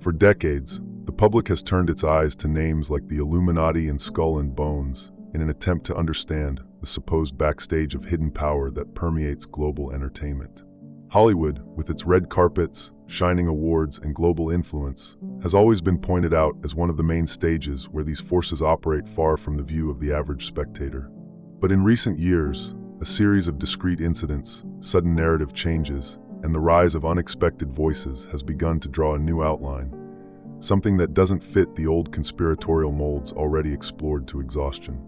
For decades, the public has turned its eyes to names like the Illuminati and Skull and Bones in an attempt to understand the supposed backstage of hidden power that permeates global entertainment. Hollywood, with its red carpets, shining awards, and global influence, has always been pointed out as one of the main stages where these forces operate far from the view of the average spectator. But in recent years, a series of discrete incidents, sudden narrative changes, and the rise of unexpected voices has begun to draw a new outline, something that doesn't fit the old conspiratorial molds already explored to exhaustion.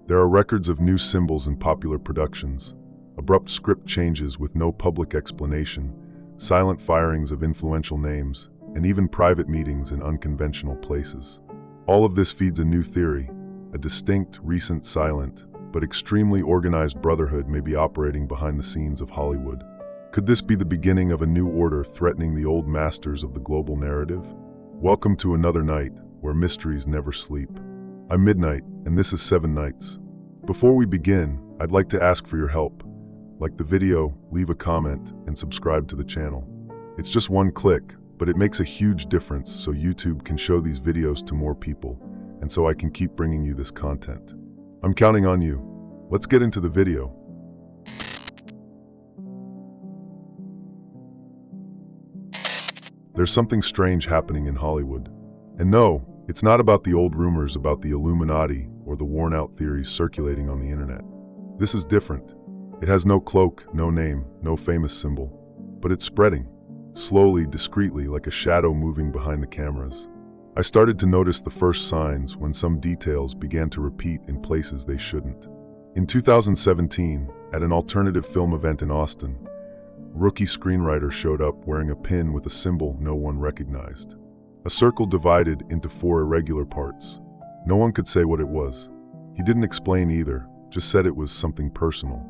There are records of new symbols in popular productions, abrupt script changes with no public explanation, silent firings of influential names, and even private meetings in unconventional places. All of this feeds a new theory: a distinct, recent, silent, but extremely organized brotherhood may be operating behind the scenes of Hollywood. Could this be the beginning of a new order threatening the old masters of the global narrative? Welcome to another night where mysteries never sleep. I'm Midnight, and this is 7 Nights. Before we begin, I'd like to ask for your help. Like the video, leave a comment, and subscribe to the channel. It's just one click, but it makes a huge difference so YouTube can show these videos to more people, and so I can keep bringing you this content. I'm counting on you. Let's get into the video. There's something strange happening in Hollywood. And no, it's not about the old rumors about the Illuminati or the worn-out theories circulating on the internet. This is different. It has no cloak, no name, no famous symbol. But it's spreading, slowly, discreetly, like a shadow moving behind the cameras. I started to notice the first signs when some details began to repeat in places they shouldn't. In 2017, at an alternative film event in Austin, rookie screenwriter showed up wearing a pin with a symbol no one recognized. A circle divided into 4 irregular parts. No one could say what it was. He didn't explain either, just said it was something personal.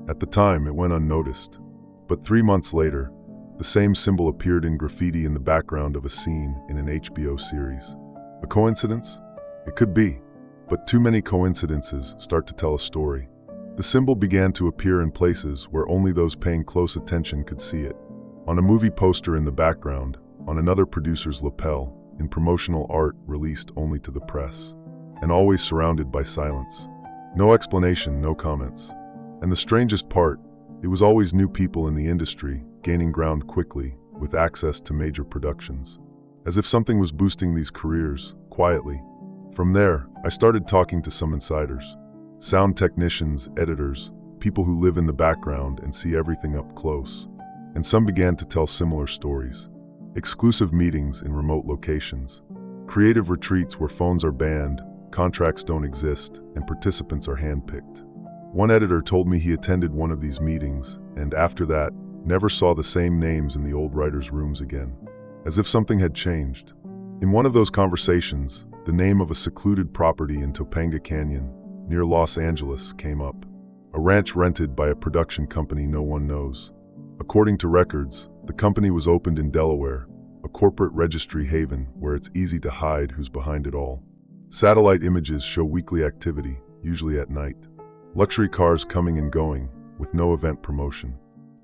At the time, it went unnoticed. But 3 months later, the same symbol appeared in graffiti in the background of a scene in an HBO series. A coincidence? It could be, but too many coincidences start to tell a story. The symbol began to appear in places where only those paying close attention could see it. On a movie poster in the background, on another producer's lapel, in promotional art released only to the press, and always surrounded by silence. No explanation, no comments. And the strangest part, it was always new people in the industry, gaining ground quickly, with access to major productions. As if something was boosting these careers, quietly. From there, I started talking to some insiders. Sound technicians, editors, people who live in the background and see everything up close. And some began to tell similar stories. Exclusive meetings in remote locations. Creative retreats where phones are banned, contracts don't exist, and participants are handpicked. One editor told me he attended one of these meetings, and after that, never saw the same names in the old writers' rooms again. As if something had changed. In one of those conversations, the name of a secluded property in Topanga Canyon, near Los Angeles, came up. A ranch rented by a production company no one knows. According to records, the company was opened in Delaware, a corporate registry haven where it's easy to hide who's behind it all. Satellite images show weekly activity, usually at night. Luxury cars coming and going, with no event promotion.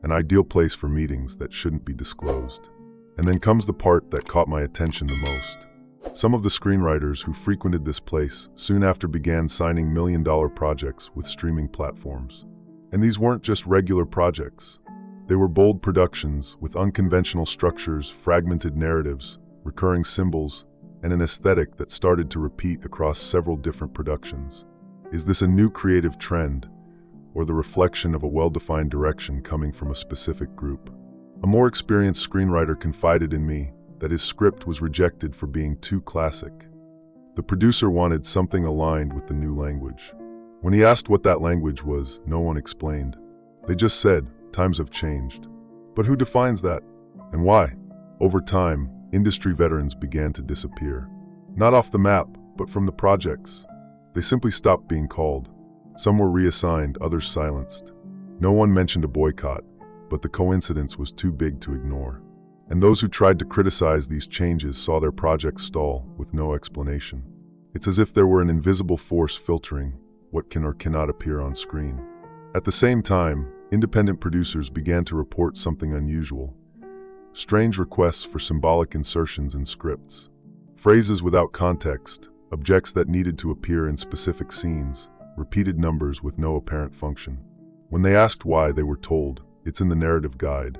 An ideal place for meetings that shouldn't be disclosed. And then comes the part that caught my attention the most. Some of the screenwriters who frequented this place soon after began signing million-dollar projects with streaming platforms. And these weren't just regular projects. They were bold productions with unconventional structures, fragmented narratives, recurring symbols, and an aesthetic that started to repeat across several different productions. Is this a new creative trend, or the reflection of a well-defined direction coming from a specific group? A more experienced screenwriter confided in me that his script was rejected for being too classic. The producer wanted something aligned with the new language. When he asked what that language was, no one explained. They just said, times have changed. But who defines that? And why? Over time, industry veterans began to disappear. Not off the map, but from the projects. They simply stopped being called. Some were reassigned, others silenced. No one mentioned a boycott, but the coincidence was too big to ignore. And those who tried to criticize these changes saw their projects stall with no explanation. It's as if there were an invisible force filtering what can or cannot appear on screen. At the same time, independent producers began to report something unusual. strange requests for symbolic insertions in scripts, phrases without context, objects that needed to appear in specific scenes, repeated numbers with no apparent function. When they asked why, they were told, it's in the narrative guide,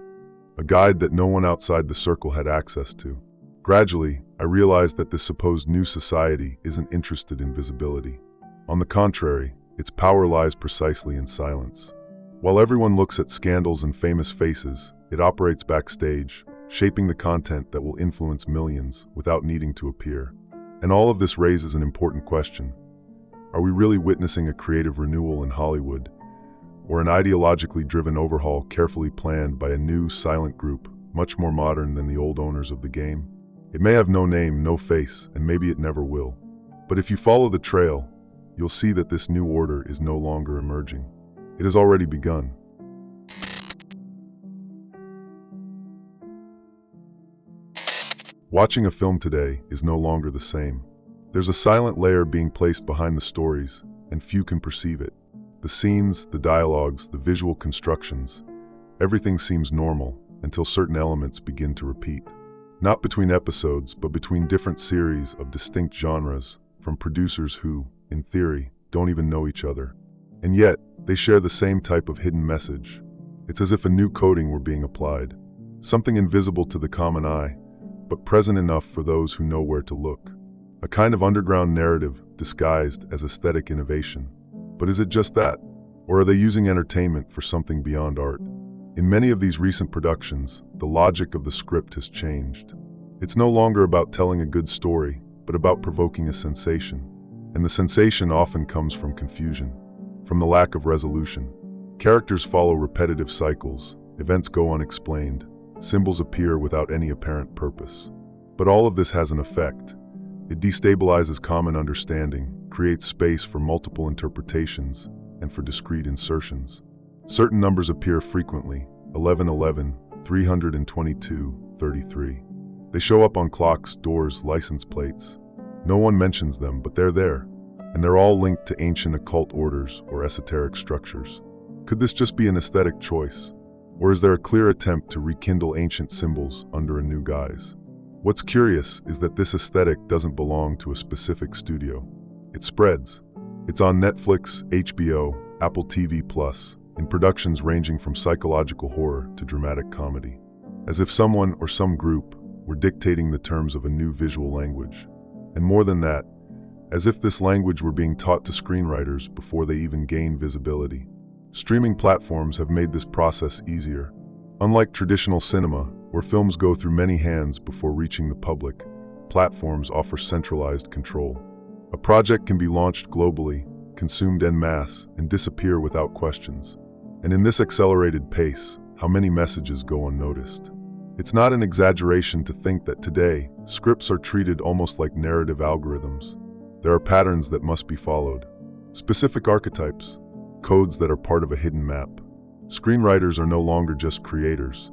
a guide that no one outside the circle had access to. Gradually, I realized that this supposed new society isn't interested in visibility. On the contrary, its power lies precisely in silence. While everyone looks at scandals and famous faces, it operates backstage, shaping the content that will influence millions without needing to appear. And all of this raises an important question. Are we really witnessing a creative renewal in Hollywood, or an ideologically driven overhaul carefully planned by a new, silent group, much more modern than the old owners of the game? It may have no name, no face, and maybe it never will. But if you follow the trail, you'll see that this new order is no longer emerging. It has already begun. Watching a film today is no longer the same. There's a silent layer being placed behind the stories, and few can perceive it. The scenes, the dialogues, the visual constructions, everything seems normal until certain elements begin to repeat. Not between episodes, but between different series of distinct genres, from producers who, in theory, don't even know each other. And yet, they share the same type of hidden message. It's as if a new coding were being applied. Something invisible to the common eye, but present enough for those who know where to look. A kind of underground narrative disguised as aesthetic innovation. But is it just that? Or are they using entertainment for something beyond art? In many of these recent productions, the logic of the script has changed. It's no longer about telling a good story, but about provoking a sensation. And the sensation often comes from confusion, from the lack of resolution. Characters follow repetitive cycles, events go unexplained, symbols appear without any apparent purpose. But all of this has an effect. It destabilizes common understanding, creates space for multiple interpretations, and for discrete insertions. Certain numbers appear frequently, 1111, 322, 33. They show up on clocks, doors, license plates. No one mentions them, but they're there, and they're all linked to ancient occult orders or esoteric structures. Could this just be an aesthetic choice? Or is there a clear attempt to rekindle ancient symbols under a new guise? What's curious is that this aesthetic doesn't belong to a specific studio. It spreads. It's on Netflix, HBO, Apple TV+, in productions ranging from psychological horror to dramatic comedy. As if someone or some group were dictating the terms of a new visual language. And more than that, as if this language were being taught to screenwriters before they even gain visibility. Streaming platforms have made this process easier. Unlike traditional cinema, where films go through many hands before reaching the public, platforms offer centralized control. A project can be launched globally, consumed en masse, and disappear without questions. And in this accelerated pace, how many messages go unnoticed? It's not an exaggeration to think that today, scripts are treated almost like narrative algorithms. There are patterns that must be followed. Specific archetypes, codes that are part of a hidden map. Screenwriters are no longer just creators.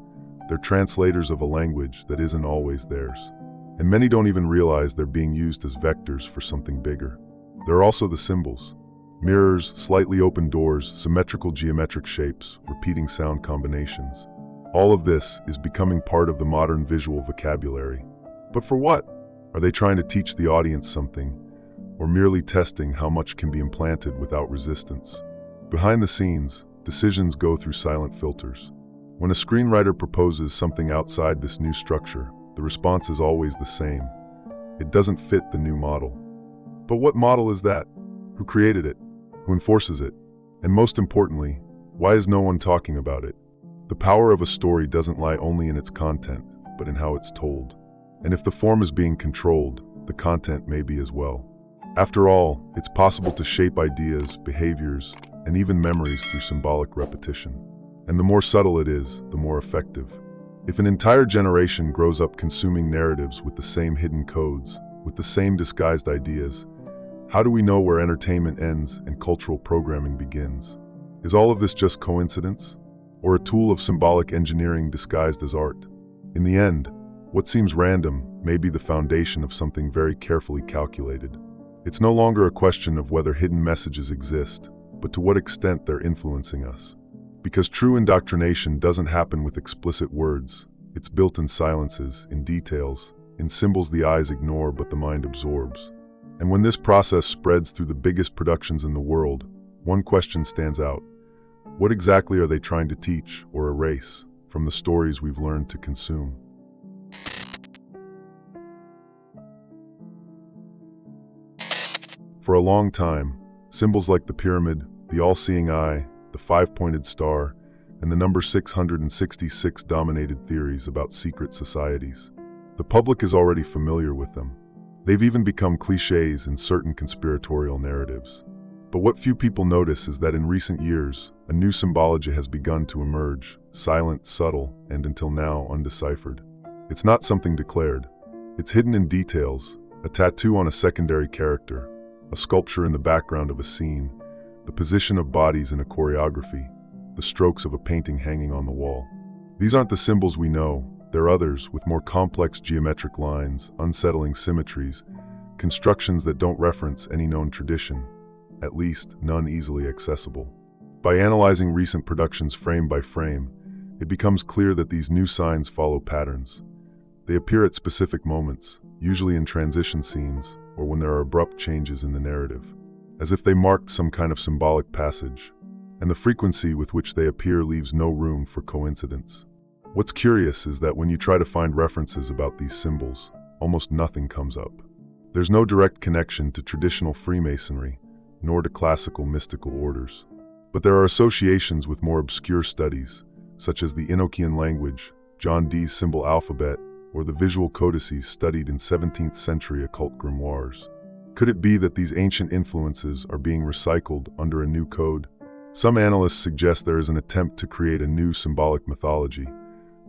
They're translators of a language that isn't always theirs. And many don't even realize they're being used as vectors for something bigger. There are also the symbols. Mirrors, slightly open doors, symmetrical geometric shapes, repeating sound combinations. All of this is becoming part of the modern visual vocabulary. But for what? Are they trying to teach the audience something, or merely testing how much can be implanted without resistance? Behind the scenes, decisions go through silent filters. When a screenwriter proposes something outside this new structure, the response is always the same. It doesn't fit the new model. But what model is that? Who created it? Who enforces it? And most importantly, why is no one talking about it? The power of a story doesn't lie only in its content, but in how it's told. And if the form is being controlled, the content may be as well. After all, it's possible to shape ideas, behaviors, and even memories through symbolic repetition. And the more subtle it is, the more effective. If an entire generation grows up consuming narratives with the same hidden codes, with the same disguised ideas, how do we know where entertainment ends and cultural programming begins? Is all of this just coincidence? Or a tool of symbolic engineering disguised as art? In the end, what seems random may be the foundation of something very carefully calculated. It's no longer a question of whether hidden messages exist, but to what extent they're influencing us. Because true indoctrination doesn't happen with explicit words, It's built in silences, in details, in symbols the eyes ignore but the mind absorbs. And when this process spreads through the biggest productions in the world, one question stands out. What exactly are they trying to teach or erase from the stories we've learned to consume? For a long time, symbols like the pyramid, the all-seeing eye, the five-pointed star, and the number 666 dominated theories about secret societies. The public is already familiar with them. They've even become cliches in certain conspiratorial narratives. But what few people notice is that in recent years, a new symbology has begun to emerge, silent, subtle, and until now undeciphered. It's not something declared. It's hidden in details, a tattoo on a secondary character, a sculpture in the background of a scene, the position of bodies in a choreography, the strokes of a painting hanging on the wall. These aren't the symbols we know. They're others, with more complex geometric lines, unsettling symmetries, constructions that don't reference any known tradition, at least none easily accessible. By analyzing recent productions frame by frame, it becomes clear that these new signs follow patterns. They appear at specific moments, usually in transition scenes or when there are abrupt changes in the narrative, as if they marked some kind of symbolic passage, and the frequency with which they appear leaves no room for coincidence. What's curious is that when you try to find references about these symbols, almost nothing comes up. There's no direct connection to traditional Freemasonry, nor to classical mystical orders. But there are associations with more obscure studies, such as the Enochian language, John Dee's symbol alphabet, or the visual codices studied in 17th century occult grimoires. Could it be that these ancient influences are being recycled under a new code? Some analysts suggest there is an attempt to create a new symbolic mythology,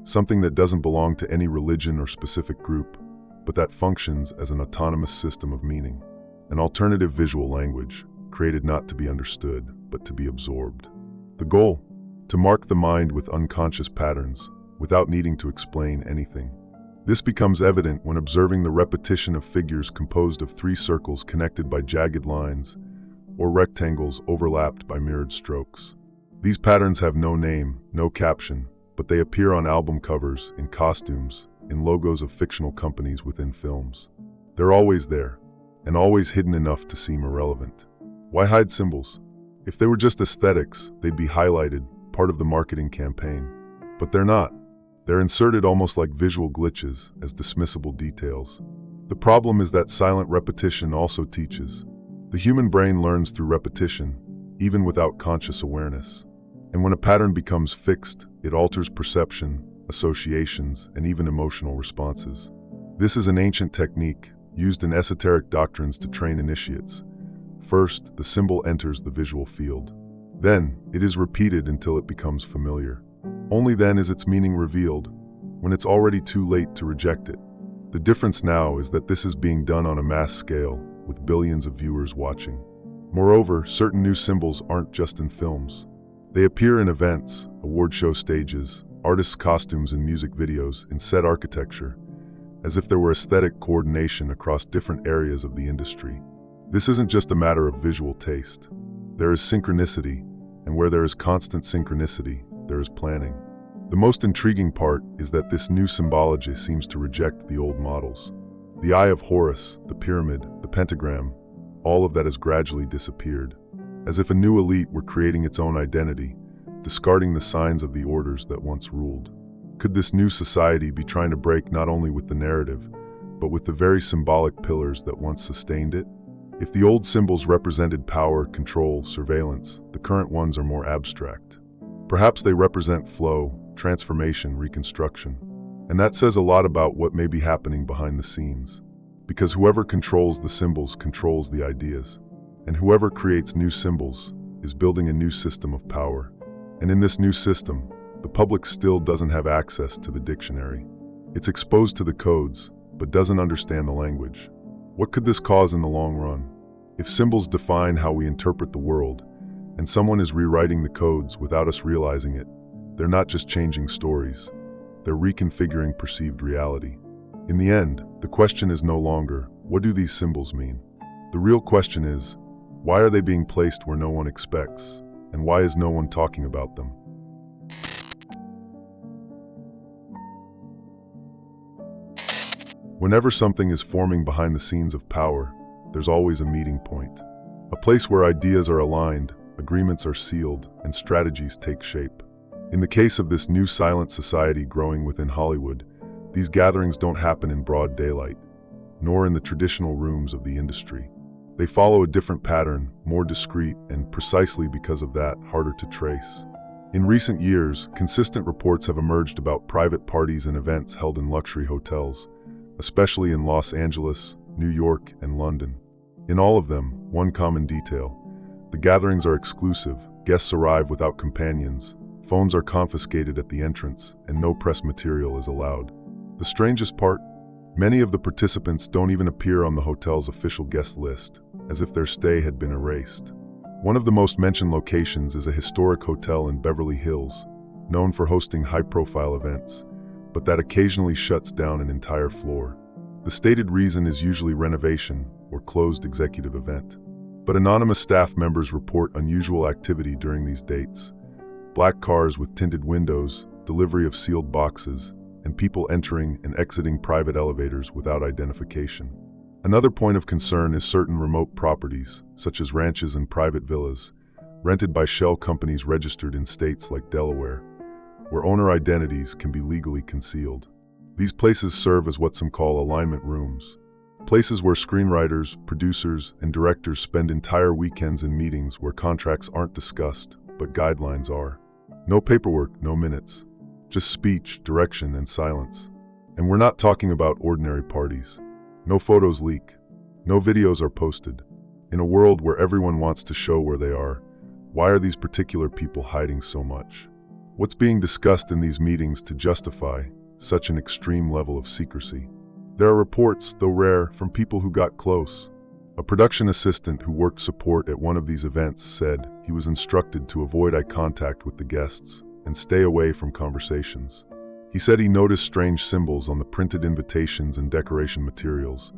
something that doesn't belong to any religion or specific group, but that functions as an autonomous system of meaning, an alternative visual language, created not to be understood, but to be absorbed. The goal? To mark the mind with unconscious patterns, without needing to explain anything. This becomes evident when observing the repetition of figures composed of three circles connected by jagged lines, or rectangles overlapped by mirrored strokes. These patterns have no name, no caption, but they appear on album covers, in costumes, in logos of fictional companies within films. They're always there, and always hidden enough to seem irrelevant. Why hide symbols? If they were just aesthetics, they'd be highlighted, part of the marketing campaign. But they're not. They're inserted almost like visual glitches, as dismissible details. The problem is that silent repetition also teaches. The human brain learns through repetition, even without conscious awareness. And when a pattern becomes fixed, it alters perception, associations, and even emotional responses. This is an ancient technique, used in esoteric doctrines to train initiates. First, the symbol enters the visual field. Then, it is repeated until it becomes familiar. Only then is its meaning revealed, when it's already too late to reject it. The difference now is that this is being done on a mass scale, with billions of viewers watching. Moreover, certain new symbols aren't just in films. They appear in events, award show stages, artists' costumes and music videos, in set architecture, as if there were aesthetic coordination across different areas of the industry. This isn't just a matter of visual taste. There is synchronicity, and where there is constant synchronicity, there is planning. The most intriguing part is that this new symbology seems to reject the old models. The Eye of Horus, the pyramid, the pentagram, all of that has gradually disappeared, as if a new elite were creating its own identity, discarding the signs of the orders that once ruled. Could this new society be trying to break not only with the narrative, but with the very symbolic pillars that once sustained it? If the old symbols represented power, control, surveillance, the current ones are more abstract. Perhaps they represent flow, transformation, reconstruction. And that says a lot about what may be happening behind the scenes. Because whoever controls the symbols controls the ideas. And whoever creates new symbols is building a new system of power. And in this new system, the public still doesn't have access to the dictionary. It's exposed to the codes, but doesn't understand the language. What could this cause in the long run? If symbols define how we interpret the world, and someone is rewriting the codes without us realizing it, they're not just changing stories, they're reconfiguring perceived reality. In the end, the question is no longer, what do these symbols mean? The real question is, why are they being placed where no one expects, and why is no one talking about them? Whenever something is forming behind the scenes of power, there's always a meeting point. A place where ideas are aligned, agreements are sealed, and strategies take shape. In the case of this new silent society growing within Hollywood, these gatherings don't happen in broad daylight, nor in the traditional rooms of the industry. They follow a different pattern, more discreet, and precisely because of that, harder to trace. In recent years, consistent reports have emerged about private parties and events held in luxury hotels, especially in Los Angeles, New York, and London. In all of them, one common detail: the gatherings are exclusive, guests arrive without companions, phones are confiscated at the entrance, and no press material is allowed. The strangest part? Many of the participants don't even appear on the hotel's official guest list, as if their stay had been erased. One of the most mentioned locations is a historic hotel in Beverly Hills, known for hosting high-profile events, but that occasionally shuts down an entire floor. The stated reason is usually renovation or closed executive event. But anonymous staff members report unusual activity during these dates: black cars with tinted windows, delivery of sealed boxes, and people entering and exiting private elevators without identification. Another point of concern is certain remote properties, such as ranches and private villas, rented by shell companies registered in states like Delaware, where owner identities can be legally concealed. These places serve as what some call alignment rooms, places where screenwriters, producers, and directors spend entire weekends in meetings where contracts aren't discussed, but guidelines are. No paperwork, no minutes, just speech, direction, and silence. And we're not talking about ordinary parties. No photos leak, no videos are posted. In a world where everyone wants to show where they are, why are these particular people hiding so much? What's being discussed in these meetings to justify such an extreme level of secrecy? There are reports, though rare, from people who got close. A production assistant who worked support at one of these events said he was instructed to avoid eye contact with the guests and stay away from conversations. He said he noticed strange symbols on the printed invitations and decoration materials,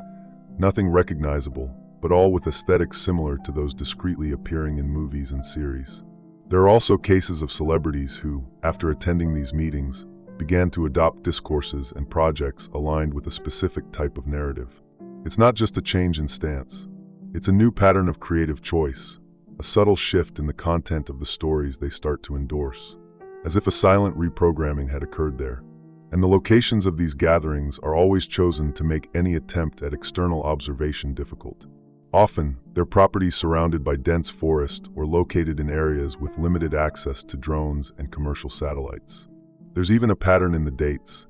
nothing recognizable, but all with aesthetics similar to those discreetly appearing in movies and series. There are also cases of celebrities who, after attending these meetings, began to adopt discourses and projects aligned with a specific type of narrative. It's not just a change in stance. It's a new pattern of creative choice, a subtle shift in the content of the stories they start to endorse, as if a silent reprogramming had occurred there. And the locations of these gatherings are always chosen to make any attempt at external observation difficult. Often, they're properties surrounded by dense forest or located in areas with limited access to drones and commercial satellites. There's even a pattern in the dates,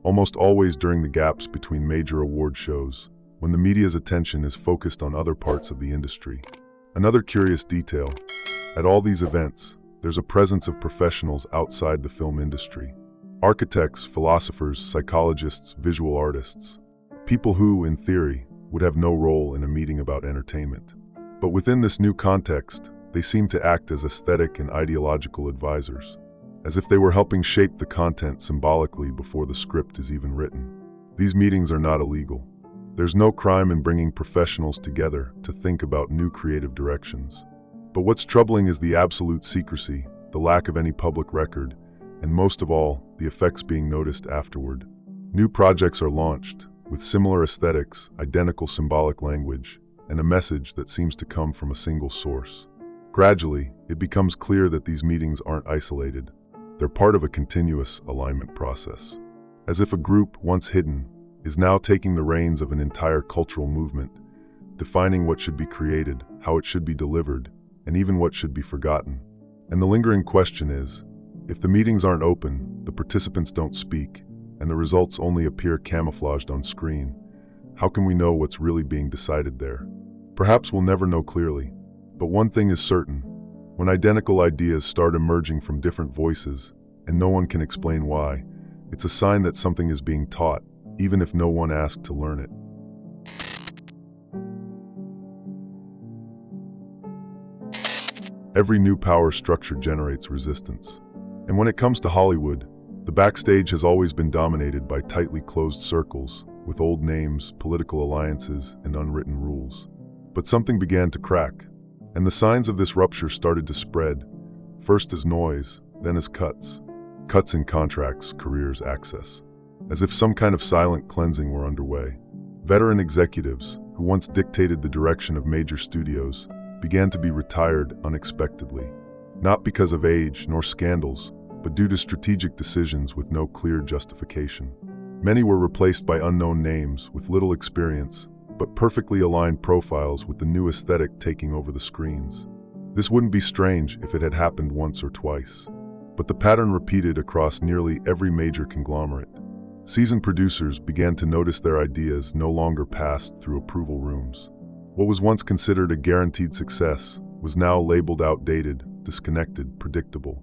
almost always during the gaps between major award shows, when the media's attention is focused on other parts of the industry. Another curious detail: at all these events, there's a presence of professionals outside the film industry. Architects, philosophers, psychologists, visual artists. People who, in theory, would have no role in a meeting about entertainment. But within this new context, they seem to act as aesthetic and ideological advisors, as if they were helping shape the content symbolically before the script is even written. These meetings are not illegal. There's no crime in bringing professionals together to think about new creative directions. But what's troubling is the absolute secrecy, the lack of any public record, and most of all, the effects being noticed afterward. New projects are launched, with similar aesthetics, identical symbolic language, and a message that seems to come from a single source. Gradually, it becomes clear that these meetings aren't isolated. They're part of a continuous alignment process. As if a group, once hidden, is now taking the reins of an entire cultural movement, defining what should be created, how it should be delivered, and even what should be forgotten. And the lingering question is, if the meetings aren't open, the participants don't speak, and the results only appear camouflaged on screen, how can we know what's really being decided there? Perhaps we'll never know clearly, but one thing is certain: when identical ideas start emerging from different voices, and no one can explain why, it's a sign that something is being taught, even if no one asked to learn it. Every new power structure generates resistance. And when it comes to Hollywood, the backstage has always been dominated by tightly closed circles, with old names, political alliances, and unwritten rules. But something began to crack, and the signs of this rupture started to spread, first as noise, then as cuts. Cuts in contracts, careers, access. as if some kind of silent cleansing were underway. Veteran executives, who once dictated the direction of major studios, began to be retired unexpectedly, not because of age nor scandals, but due to strategic decisions with no clear justification. Many were replaced by unknown names with little experience, but perfectly aligned profiles with the new aesthetic taking over the screens. This wouldn't be strange if it had happened once or twice, but the pattern repeated across nearly every major conglomerate. Seasoned producers began to notice their ideas no longer passed through approval rooms. What was once considered a guaranteed success was now labeled outdated, disconnected, predictable.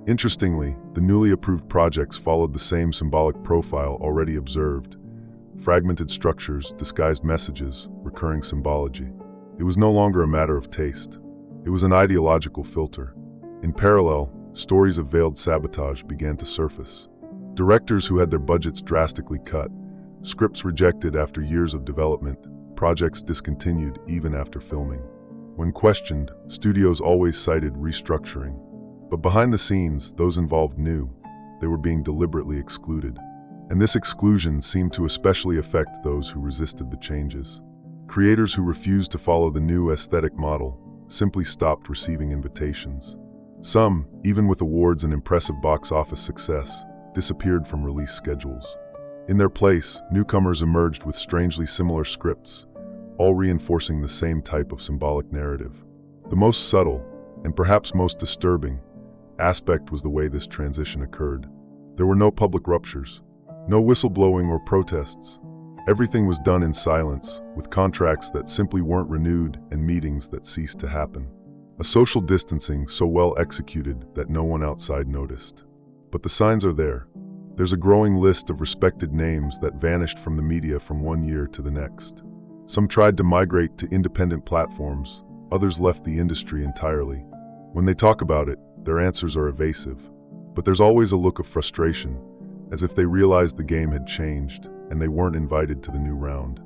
Interestingly, the newly approved projects followed the same symbolic profile already observed: fragmented structures, disguised messages, recurring symbology. It was no longer a matter of taste. It was an ideological filter. In parallel, stories of veiled sabotage began to surface. Directors who had their budgets drastically cut, scripts rejected after years of development, projects discontinued even after filming. When questioned, studios always cited restructuring. But behind the scenes, those involved knew they were being deliberately excluded. And this exclusion seemed to especially affect those who resisted the changes. Creators who refused to follow the new aesthetic model simply stopped receiving invitations. Some, even with awards and impressive box office success, disappeared from release schedules. In their place, newcomers emerged with strangely similar scripts, all reinforcing the same type of symbolic narrative. The most subtle, and perhaps most disturbing, aspect was the way this transition occurred. There were no public ruptures, no whistleblowing or protests. Everything was done in silence, with contracts that simply weren't renewed and meetings that ceased to happen. A social distancing so well executed that no one outside noticed. But the signs are there. There's a growing list of respected names that vanished from the media from one year to the next. Some tried to migrate to independent platforms, others left the industry entirely. When they talk about it, their answers are evasive. But there's always a look of frustration, as if they realized the game had changed and they weren't invited to the new round.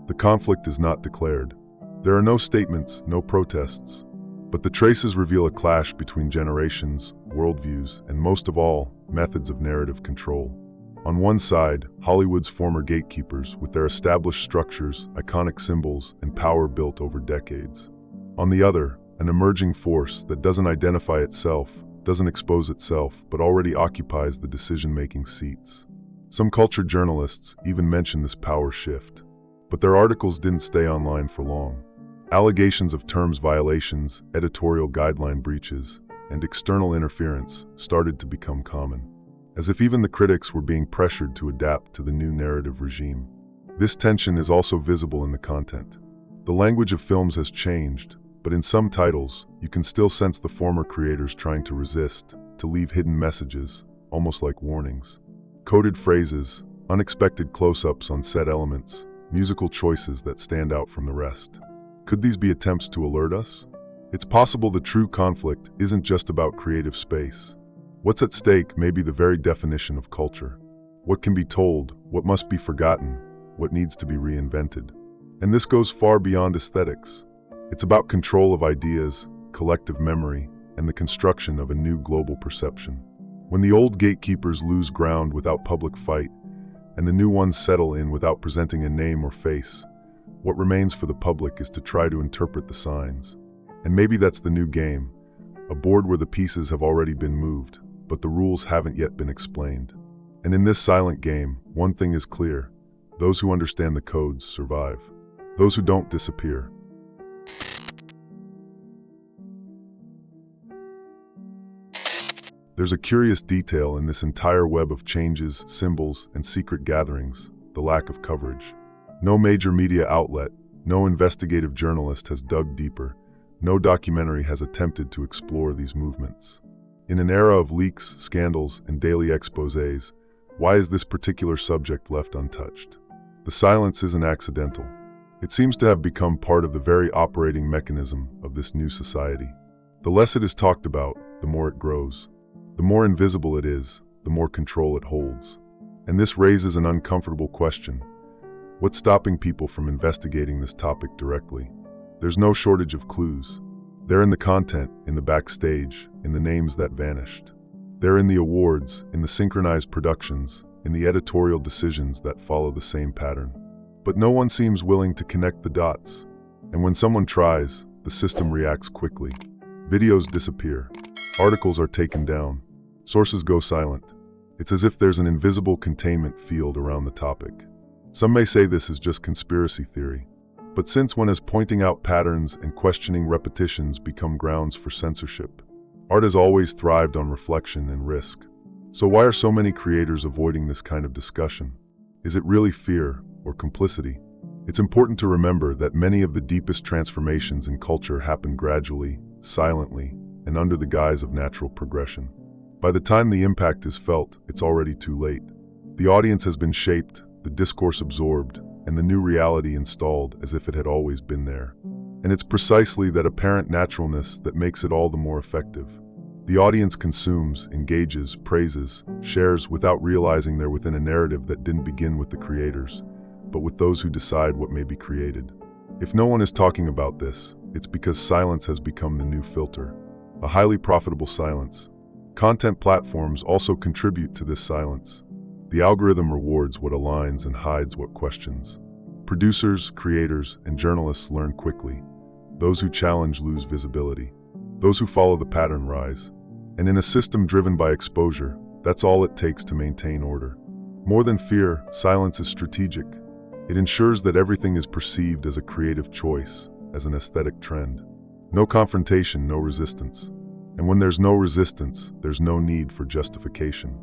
The conflict is not declared. There are no statements, no protests. But the traces reveal a clash between generations, worldviews, and most of all, methods of narrative control. On one side, Hollywood's former gatekeepers with their established structures, iconic symbols, and power built over decades. On the other, an emerging force that doesn't identify itself, doesn't expose itself, but already occupies the decision-making seats. Some culture journalists even mention this power shift. But their articles didn't stay online for long. Allegations of terms violations, editorial guideline breaches, and external interference started to become common, as if even the critics were being pressured to adapt to the new narrative regime. This tension is also visible in the content. The language of films has changed, but in some titles, you can still sense the former creators trying to resist, to leave hidden messages, almost like warnings. Coded phrases, unexpected close-ups on set elements, musical choices that stand out from the rest. Could these be attempts to alert us? It's possible the true conflict isn't just about creative space. What's at stake may be the very definition of culture. What can be told, what must be forgotten, what needs to be reinvented. And this goes far beyond aesthetics. It's about control of ideas, collective memory, and the construction of a new global perception. When the old gatekeepers lose ground without public fight, and the new ones settle in without presenting a name or face, what remains for the public is to try to interpret the signs. And maybe that's the new game, a board where the pieces have already been moved, but the rules haven't yet been explained. And in this silent game, one thing is clear: those who understand the codes survive. Those who don't disappear. There's a curious detail in this entire web of changes, symbols, and secret gatherings: the lack of coverage. No major media outlet, no investigative journalist has dug deeper, no documentary has attempted to explore these movements. In an era of leaks, scandals, and daily exposés, why is this particular subject left untouched? The silence isn't accidental. It seems to have become part of the very operating mechanism of this new society. The less it is talked about, the more it grows. The more invisible it is, the more control it holds. And this raises an uncomfortable question. What's stopping people from investigating this topic directly? There's no shortage of clues. They're in the content, in the backstage, in the names that vanished. They're in the awards, in the synchronized productions, in the editorial decisions that follow the same pattern. But no one seems willing to connect the dots. And when someone tries, the system reacts quickly. Videos disappear. Articles are taken down. Sources go silent. It's as if there's an invisible containment field around the topic. Some may say this is just conspiracy theory. But since when has pointing out patterns and questioning repetitions become grounds for censorship? Art has always thrived on reflection and risk. So why are so many creators avoiding this kind of discussion? Is it really fear or complicity? It's important to remember that many of the deepest transformations in culture happen gradually, silently, and under the guise of natural progression. By the time the impact is felt, it's already too late. The audience has been shaped, the discourse absorbed, and the new reality installed as if it had always been there. And it's precisely that apparent naturalness that makes it all the more effective. The audience consumes, engages, praises, shares without realizing they're within a narrative that didn't begin with the creators, but with those who decide what may be created. If no one is talking about this, it's because silence has become the new filter. A highly profitable silence. Content platforms also contribute to this silence. The algorithm rewards what aligns and hides what questions. Producers, creators, and journalists learn quickly. Those who challenge lose visibility. Those who follow the pattern rise. And in a system driven by exposure, that's all it takes to maintain order. More than fear, silence is strategic. It ensures that everything is perceived as a creative choice, as an aesthetic trend. No confrontation, no resistance. And when there's no resistance, there's no need for justification.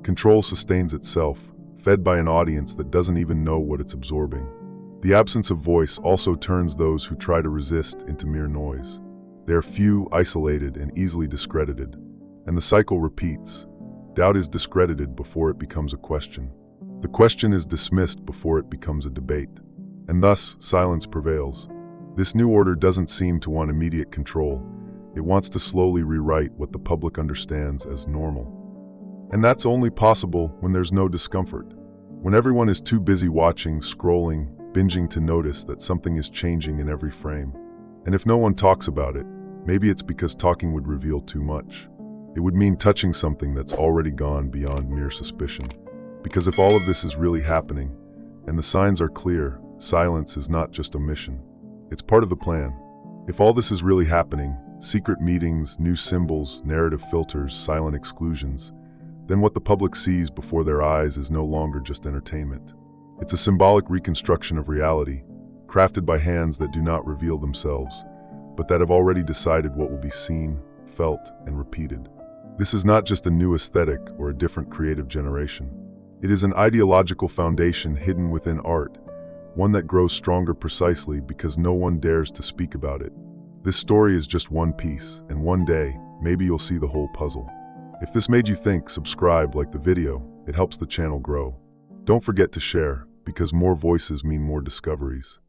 Control sustains itself, fed by an audience that doesn't even know what it's absorbing. The absence of voice also turns those who try to resist into mere noise. They are few, isolated, and easily discredited. And the cycle repeats. Doubt is discredited before it becomes a question. The question is dismissed before it becomes a debate. And thus, silence prevails. This new order doesn't seem to want immediate control. It wants to slowly rewrite what the public understands as normal. And that's only possible when there's no discomfort. When everyone is too busy watching, scrolling, binging to notice that something is changing in every frame. And if no one talks about it, maybe it's because talking would reveal too much. It would mean touching something that's already gone beyond mere suspicion. Because if all of this is really happening, and the signs are clear, silence is not just omission. It's part of the plan. If all this is really happening, secret meetings, new symbols, narrative filters, silent exclusions, then what the public sees before their eyes is no longer just entertainment. It's a symbolic reconstruction of reality, crafted by hands that do not reveal themselves, but that have already decided what will be seen, felt, and repeated. This is not just a new aesthetic or a different creative generation. It is an ideological foundation hidden within art, one that grows stronger precisely because no one dares to speak about it. This story is just one piece, and one day, maybe you'll see the whole puzzle. If this made you think, subscribe, like the video. It helps the channel grow. Don't forget to share, because more voices mean more discoveries.